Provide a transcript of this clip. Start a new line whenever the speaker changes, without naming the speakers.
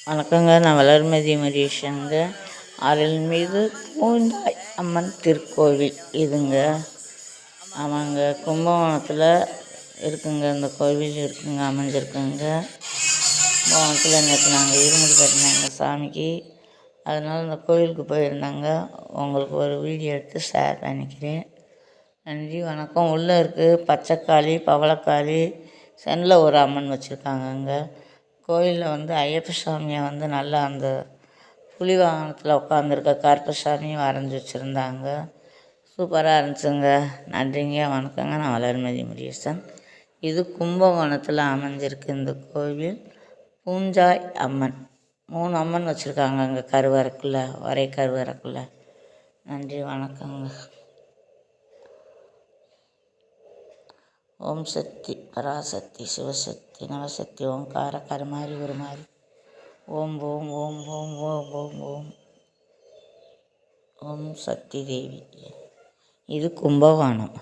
வணக்கங்க. நான் வளர்மதி மகேஷுங்க. அருள்மிகு பூந்தாய் அம்மன் திருக்கோவில் இதுங்க. ஆமாங்க, கும்பகோணத்தில் இருக்குங்க. இந்த கோவில் இருக்குங்க, அமைஞ்சிருக்குங்க. கும்பகோணத்தில் நேற்று நாங்கள் இருமுடி கட்டினாங்க சாமிக்கு. அதனால் இந்த கோவிலுக்கு போயிருந்தாங்க. உங்களுக்கு ஒரு வீடியோ எடுத்து ஷேர் பண்ணிக்கிறேன். நன்றி, வணக்கம். உள்ளே இருக்குது பச்சைக்காளி, பவளக்காளி, சென்னில் ஒரு அம்மன் வச்சுருக்காங்கங்க. கோயிலில் ஐயப்ப சாமியை நல்லா அந்த புலி வாகனத்தில் உட்காந்துருக்க கருப்பசாமியும் வரைஞ்சி வச்சுருந்தாங்க. சூப்பராக இருந்துச்சுங்க. நன்றிங்க, வணக்கங்க. நான் வளர்மதி முருகேசன். இது கும்பகோணத்தில் அமைஞ்சிருக்கு இந்த கோவில். பூஞ்சாய் அம்மன் 3 அம்மன் வச்சுருக்காங்க அங்கே கருவறைக்குள்ளே, ஒரே கருவறைக்குள்ளே. நன்றி, வணக்கங்க. ஓம் சக்தி, பராசக்தி, சிவசக்தி, நவசக்தி, ஓங்கார கருமாரி உருமாறி. ஓம் ஓம் ஓம் ஓம் ஓம் ஓம் ஓம் ஓம் சக்தி தேவி. இது கும்பகோணம்.